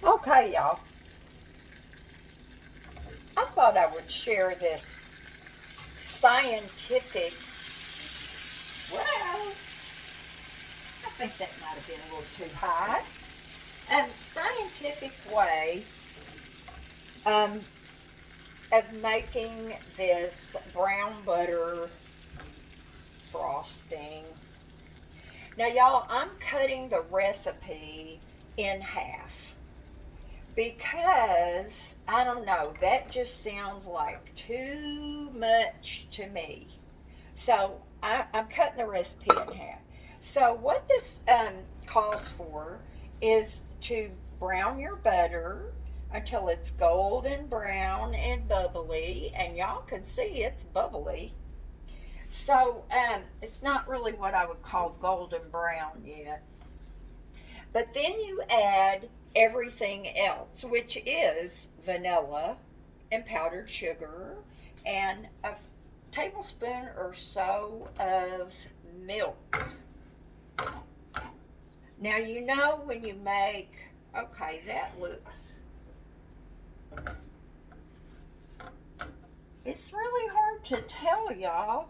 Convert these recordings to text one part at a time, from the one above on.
Okay, y'all. I thought I would share this scientific, well, I think that might have been a little too high, scientific way um, of making this brown butter frosting. Now, y'all, I'm cutting the recipe in half because I don't know, that just sounds like too much to me. So I'm cutting the recipe in half. So what this calls for is to brown your butter until it's golden brown and bubbly, and y'all can see it's bubbly. So it's not really what I would call golden brown yet. But then you add everything else, which is vanilla and powdered sugar and a tablespoon or so of milk. Now, you know when you make, okay, that looks, it's really hard to tell, y'all.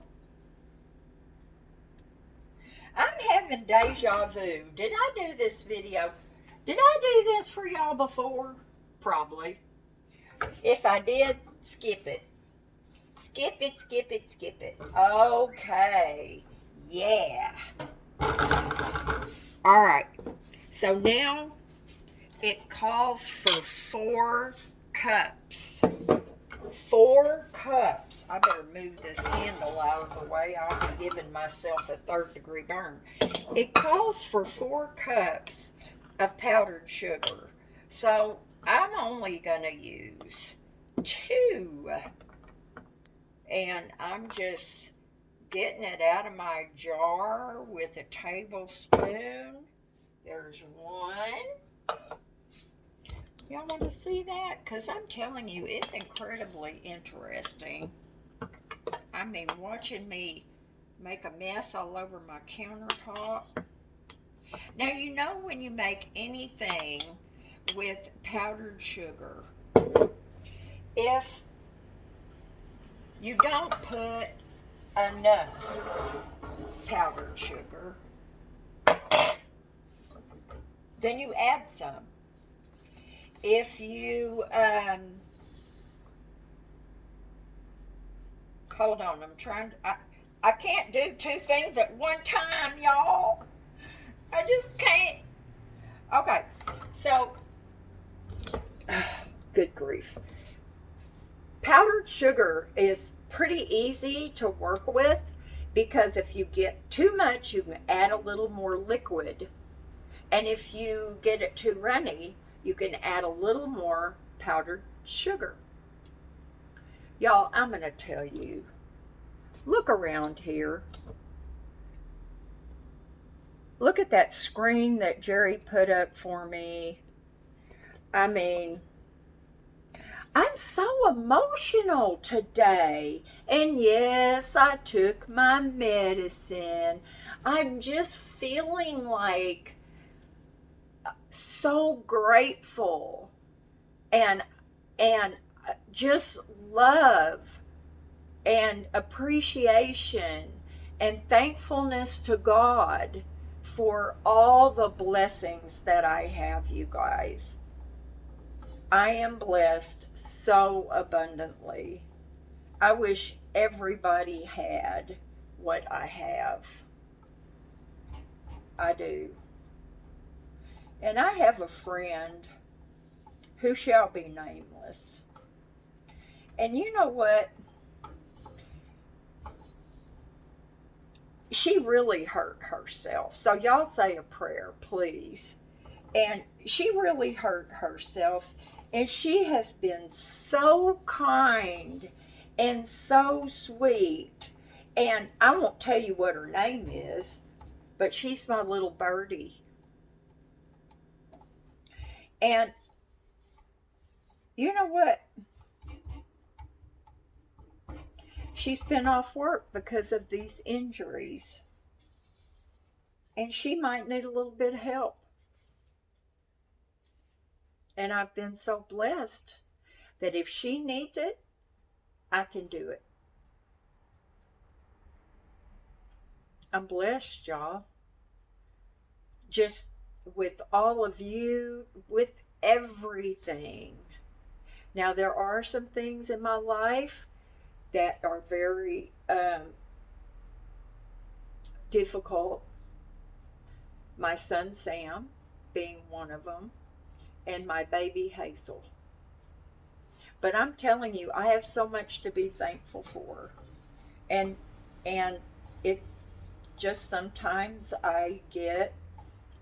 I'm having deja vu. Did I do this video? Did I do this for y'all before? Probably. If I did, skip it. Skip it, skip it, skip it. Okay. Yeah. All right. So now it calls for 4 cups. 4 cups. I better move this handle out of the way. I'm giving myself a third-degree burn. It calls for 4 cups of powdered sugar. So I'm only going to use 2. And I'm just getting it out of my jar with a tablespoon. There's 1. Y'all want to see that? Because I'm telling you, it's incredibly interesting. I mean, watching me make a mess all over my countertop. Now, you know when you make anything with powdered sugar, if you don't put enough powdered sugar, then you add some. If you, hold on, I'm trying to, I can't do 2 things at one time, y'all. I just can't. Okay, so, good grief. Powdered sugar is pretty easy to work with because if you get too much, you can add a little more liquid. And if you get it too runny, you can add a little more powdered sugar. Y'all, I'm going to tell you, look around here. Look at that screen that Jerry put up for me. I mean, I'm so emotional today. And yes, I took my medicine. I'm just feeling like so grateful and just love and appreciation and thankfulness to God for all the blessings that I have, you guys. I am blessed so abundantly. I wish everybody had what I have. I do. And I have a friend who shall be nameless. And you know what? She really hurt herself. So y'all say a prayer, please. And she really hurt herself. And she has been so kind and so sweet. And I won't tell you what her name is, but she's my little birdie. And you know what? She's been off work because of these injuries. And she might need a little bit of help. And I've been so blessed that if she needs it, I can do it. I'm blessed, y'all. Just with all of you, with everything. Now, there are some things in my life that are very difficult. My son Sam being one of them, and my baby Hazel. But I'm telling you, I have so much to be thankful for. And and it just sometimes I get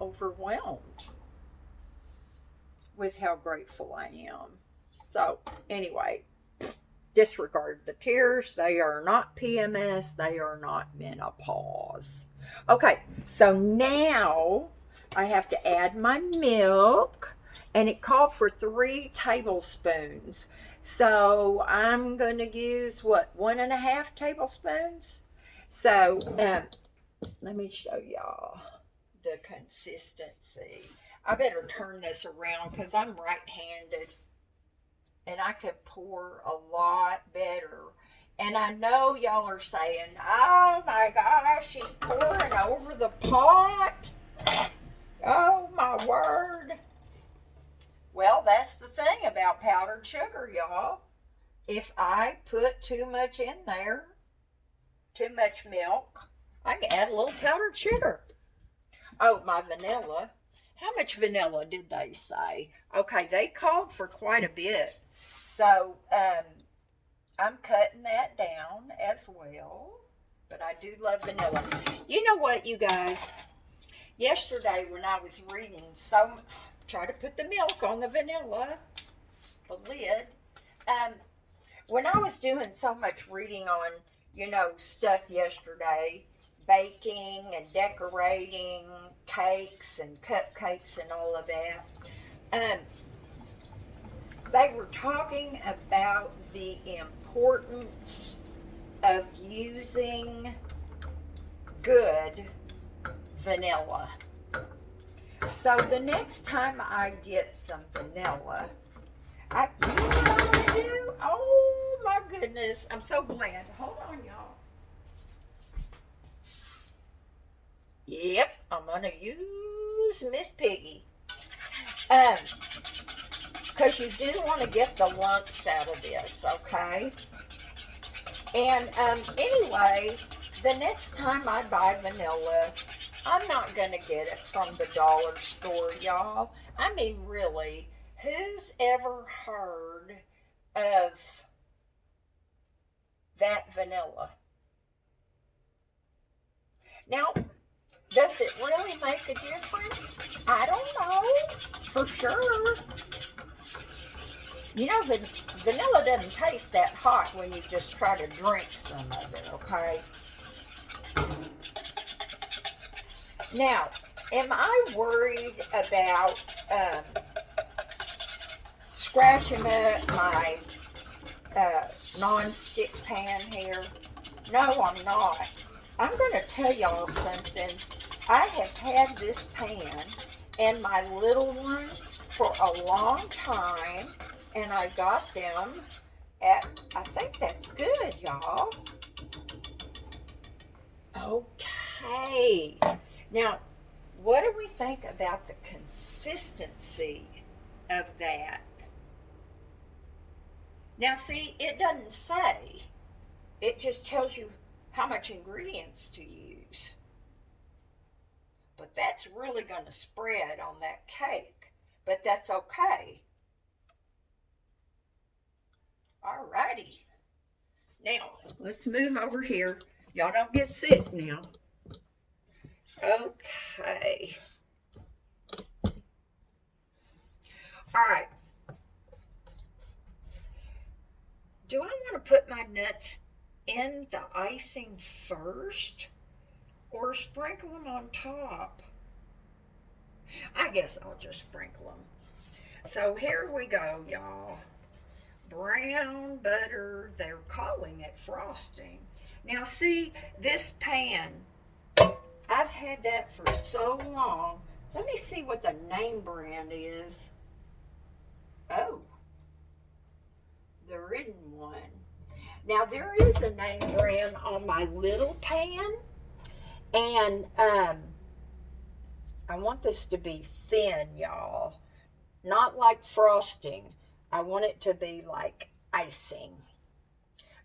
overwhelmed with how grateful I am. So, anyway, disregard the tears. They are not PMS, they are not menopause. Okay, so now I have to add my milk, and it called for 3 tablespoons. So I'm going to use what, 1.5 tablespoons? So let me show y'all the consistency. I better turn this around because I'm right-handed and I could pour a lot better. And I know y'all are saying, oh my gosh, she's pouring over the pot. Oh my word. Well, that's the thing about powdered sugar, y'all. If I put too much in there, too much milk, I can add a little powdered sugar. Oh, my vanilla. How much vanilla did they say? Okay, they called for quite a bit. So, I'm cutting that down as well. But I do love vanilla. You know what, you guys? Yesterday when I was reading, try to put the milk on the vanilla, the lid. When I was doing so much reading on, stuff yesterday, baking and decorating cakes and cupcakes and all of that, they were talking about the importance of using good vanilla. So the next time I get some vanilla, you know what I'm going to do? Oh my goodness, I'm so glad. Hold on, y'all. Yep, I'm going to use Miss Piggy. Because you do want to get the lumps out of this, okay? And anyway, the next time I buy vanilla, I'm not going to get it from the dollar store, y'all. I mean, really, who's ever heard of that vanilla? Now, does it really make a difference? I don't know for sure. Vanilla doesn't taste that hot when you just try to drink some of it, okay? Now, am I worried about scratching up my non-stick pan here? No, I'm not. I'm going to tell y'all something. I have had this pan and my little one for a long time, and I got them I think that's good, y'all. Okay. Now, what do we think about the consistency of that? Now, see, it doesn't say. It just tells you how much ingredients to use. But that's really going to spread on that cake. But that's okay. Alrighty. Now, let's move over here. Y'all don't get sick now. Okay. Alright. Do I want to put my nuts in the icing first or sprinkle them on top? I guess I'll just sprinkle them. So here we go, y'all. Brown butter, they're calling it frosting. Now see, this pan, I've had that for so long. Let me see what the name brand is. Now, there is a name brand on my little pan, and I want this to be thin, y'all. Not like frosting. I want it to be like icing.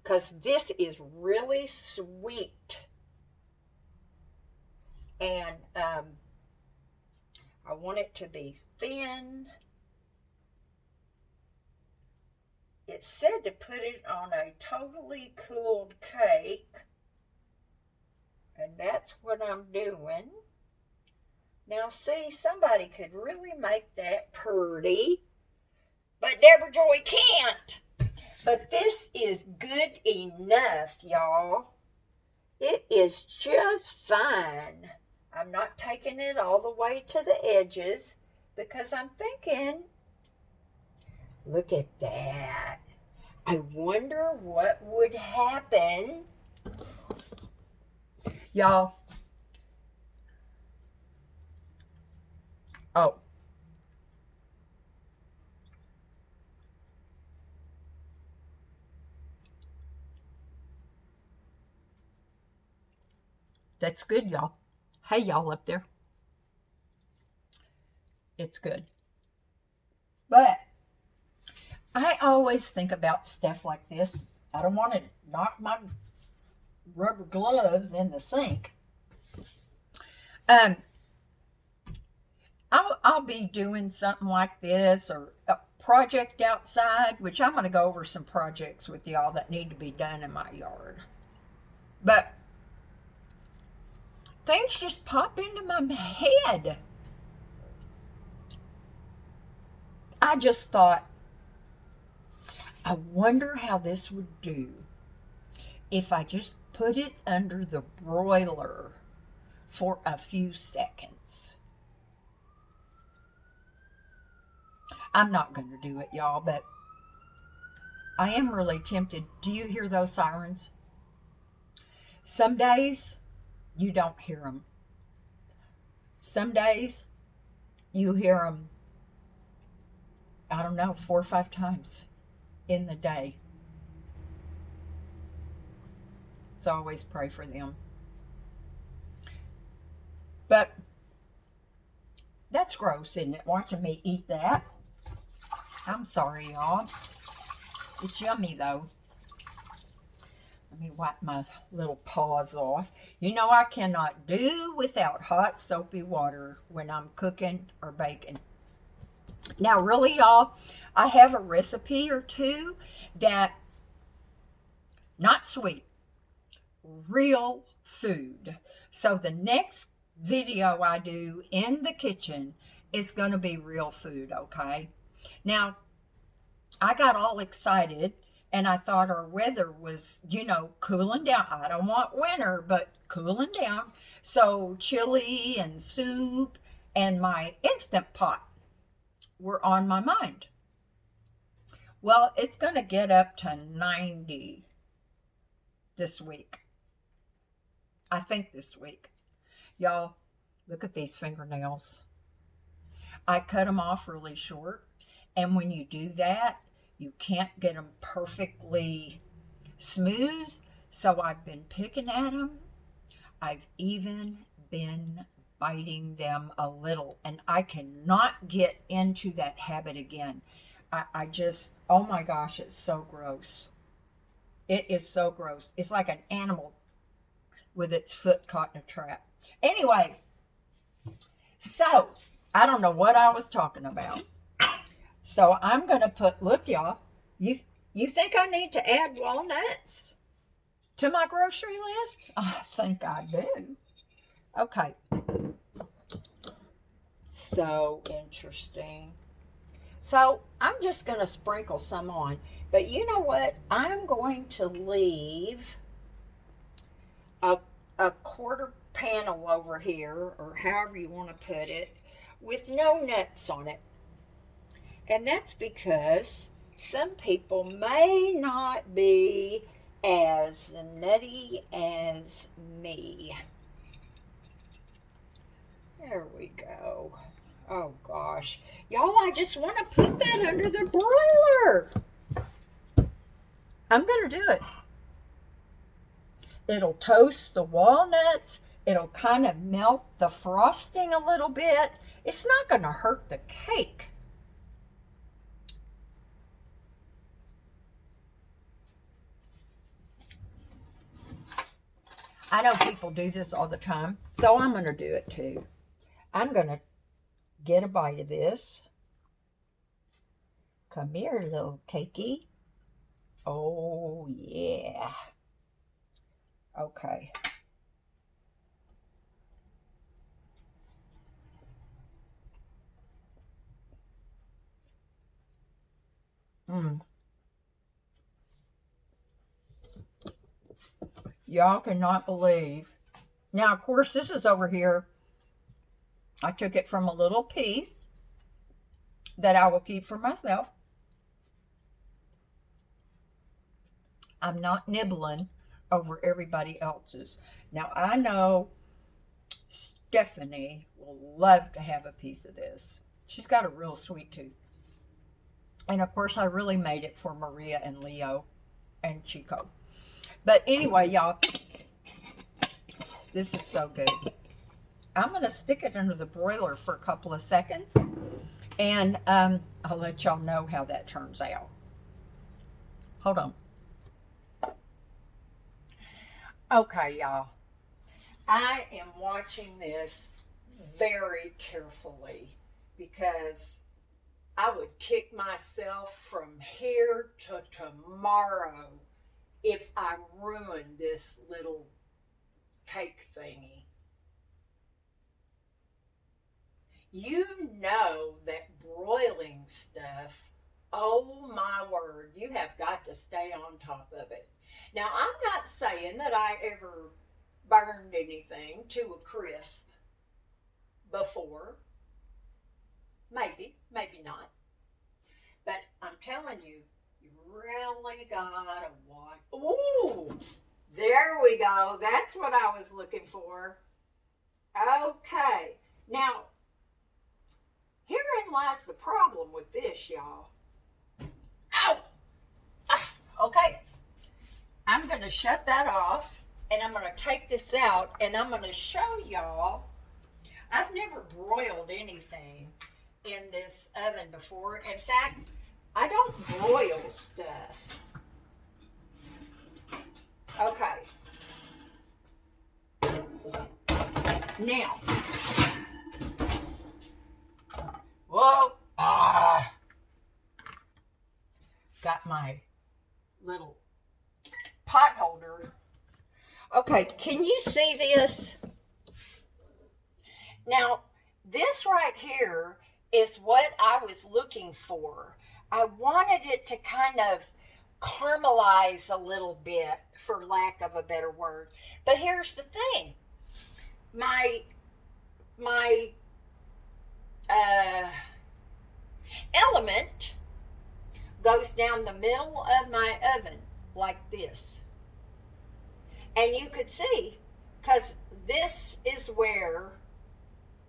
Because this is really sweet. And I want it to be thin. It said to put it on a totally cooled cake. And that's what I'm doing. Now see, somebody could really make that pretty. But Debrajoy can't. But this is good enough, y'all. It is just fine. I'm not taking it all the way to the edges because I'm thinking, look at that. I wonder what would happen. Y'all. Oh. That's good, y'all. Hey, y'all up there. It's good. But I always think about stuff like this. I don't want to knock my rubber gloves in the sink. I'll be doing something like this or a project outside, which I'm going to go over some projects with y'all that need to be done in my yard. But things just pop into my head. I just thought, I wonder how this would do if I just put it under the broiler for a few seconds. I'm not going to do it, y'all, but I am really tempted. Do you hear those sirens? Some days you don't hear them. Some days you hear them, I don't know, 4 or 5 times in the day. So always pray for them. But that's gross, isn't it? Watching me eat that. I'm sorry, y'all. It's yummy, though. Let me wipe my little paws off. You know I cannot do without hot, soapy water when I'm cooking or baking. Now, really, y'all, I have a recipe or two that, not sweet, real food. So the next video I do in the kitchen is going to be real food, okay? Now, I got all excited and I thought our weather was, cooling down. I don't want winter, but cooling down. So chili and soup and my Instant Pot were on my mind. Well, it's going to get up to 90 this week. I think this week. Y'all, look at these fingernails. I cut them off really short. And when you do that, you can't get them perfectly smooth. So I've been picking at them. I've even been biting them a little. And I cannot get into that habit again. I just, oh my gosh, it's so gross. It is so gross. It's like an animal with its foot caught in a trap. Anyway, so I don't know what I was talking about. So I'm going to put, look y'all, you think I need to add walnuts to my grocery list? I think I do. Okay. So interesting. So I'm just going to sprinkle some on. But you know what? I'm going to leave a quarter panel over here, or however you want to put it, with no nuts on it. And that's because some people may not be as nutty as me. There we go. Oh gosh. Y'all, I just want to put that under the broiler. I'm going to do it. It'll toast the walnuts. It'll kind of melt the frosting a little bit. It's not going to hurt the cake. I know people do this all the time, so I'm going to do it too. I'm going to get a bite of this. Come here, little cakey. Oh, yeah. Okay. Y'all cannot believe. Now, of course, this is over here. I took it from a little piece that I will keep for myself. I'm not nibbling over everybody else's. Now, I know Stephanie will love to have a piece of this. She's got a real sweet tooth. And of course, I really made it for Maria and Leo and Chico. But anyway, y'all, this is so good. I'm going to stick it under the broiler for a couple of seconds. And I'll let y'all know how that turns out. Hold on. Okay, y'all. I am watching this very carefully because I would kick myself from here to tomorrow if I ruined this little cake thingy. You know that broiling stuff, oh my word, you have got to stay on top of it. Now, I'm not saying that I ever burned anything to a crisp before. Maybe, maybe not. But I'm telling you, you really gotta watch. Ooh, there we go. That's what I was looking for. Okay. Now, herein lies the problem with this, y'all. Ow! Okay. I'm going to shut that off, and I'm going to take this out, and I'm going to show y'all. I've never broiled anything in this oven before. In fact, I don't broil stuff. Okay. Now. Whoa. Got my little pot holder. Okay, can you see this? Now, this right here is what I was looking for. I wanted it to kind of caramelize a little bit, for lack of a better word. But here's the thing. My element goes down the middle of my oven like this. And you could see, because this is where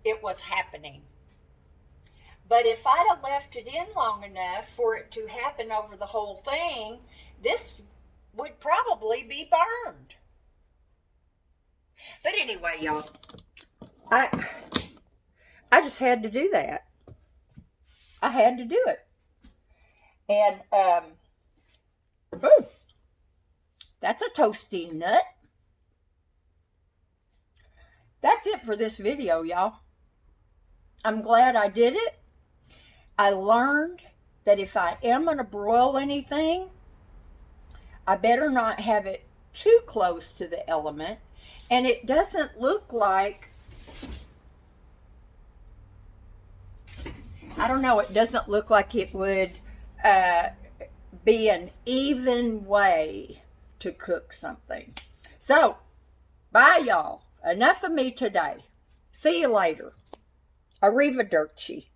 it was happening. But if I'd have left it in long enough for it to happen over the whole thing, this would probably be burned. But anyway, y'all, I just had to do that. I had to do it. And, that's a toasty nut. That's it for this video, y'all. I'm glad I did it. I learned that if I am going to broil anything, I better not have it too close to the element. And it doesn't look like, I don't know, it doesn't look like it would be an even way to cook something. So, bye y'all. Enough of me today. See you later. Arrivederci.